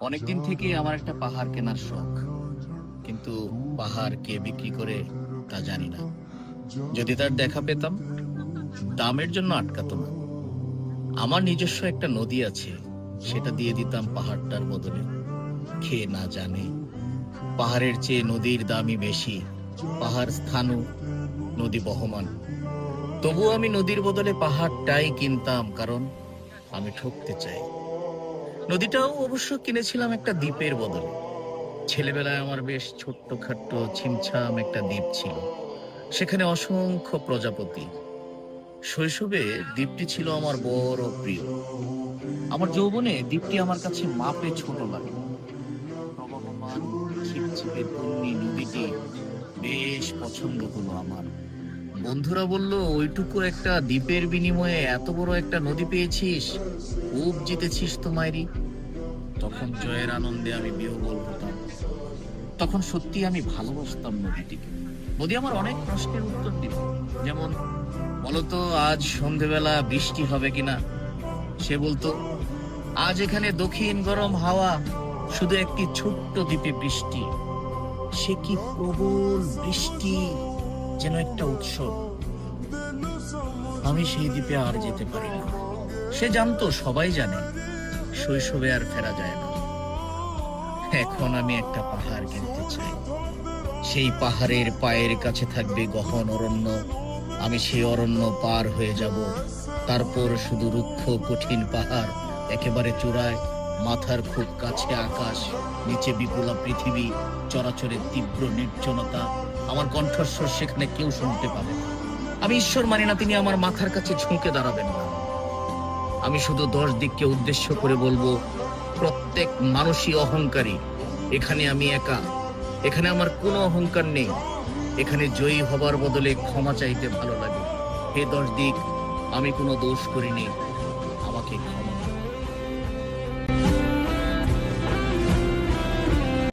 অনেকদিন থেকে আমার একটা পাহাড় কেনার শখ, কিন্তু পাহাড় কে বিক্রি করে তা জানি না। যদি তার দেখা পেতাম, দামের জন্য আটকাতো না। আমার নিজস্ব একটা নদী আছে, সেটা দিয়ে দিতাম পাহাড়টার বদলে। খেয়ে না জানে পাহাড়ের চেয়ে নদীর দামই বেশি। পাহাড় স্থাণু, নদী বহমান। তবুও আমি নদীর বদলে পাহাড়টাই কিনতাম, কারণ আমি ঠকতে চাই। নদীটাও অবশ্য কিনেছিলাম একটা দ্বীপের বদলে। ছেলেবেলায় আমার বেশ ছোট্টখাট্ট ছিমছাম একটা দ্বীপ ছিল, সেখানে অসংখ্য প্রজাপতি। শৈশবে দ্বীপটি ছিল আমার বড় প্রিয়। আমার যৌবনে দ্বীপটি আমার কাছে মাপে ছোট লাগে। প্রবহমান ছিপছিপে তন্নি নদীটি বেশ পছন্দ হলো আমার। বন্ধুরা বলল, ওইটুকু একটা দ্বীপের বিনিময়ে এত বড় একটা নদী পেয়েছিস, খুব জিতেছিস তো মাইরি। তখন জয়ের আনন্দে আমি বিহ্বল হতাম। তখন সত্যি আমি ভালোবাসতাম নদীটিকে। নদী আমার অনেক প্রশ্নের উত্তর দিল, যেমন, বলতো আজ সন্ধেবেলা বৃষ্টি হবে কিনা। সে বলতো, আজ এখানে দক্ষিণ গরম হাওয়া, শুধু একটি ছোট্ট দ্বীপে বৃষ্টি। সে কি প্রবল বৃষ্টি, যেন একটা উৎসব। আমি সেই দ্বীপে আর যেতে পারি না। সে জানতো, সবাই জানে, শৈশবে আর ফেরা যায় না। এখন আমি একটা পাহাড় কিনতে চাই। সেই পাহাড়ের পায়ের কাছে থাকবে গহন অরণ্য। আমি সেই অরণ্য পার হয়ে যাব। তারপর শুধু রুক্ষ কঠিন পাহাড়, একেবারে চূড়ায়, মাথার খুব কাছে আকাশ, নিচে বিপুলা পৃথিবী, চরাচরের তীব্র নির্জনতা। আমার কণ্ঠস্বর সেখানে কেউ শুনতে পাবে না। আমি ঈশ্বর মানি না তিনি আমার মাথার কাছে ঝুঁকে দাঁড়াবেন না। আমি শুধু 10 দিককে উদ্দেশ্য করে বলবো, প্রত্যেক মানুষই অহংকারী। এখানে আমি একা। এখানে আমার কোনো অহংকার নেই। এখানে জয়ী হবার বদলে ক্ষমা চাইতে ভালো লাগে। হে 10 দিক, আমি কোনো দোষ করিনি, আমাকে ক্ষমা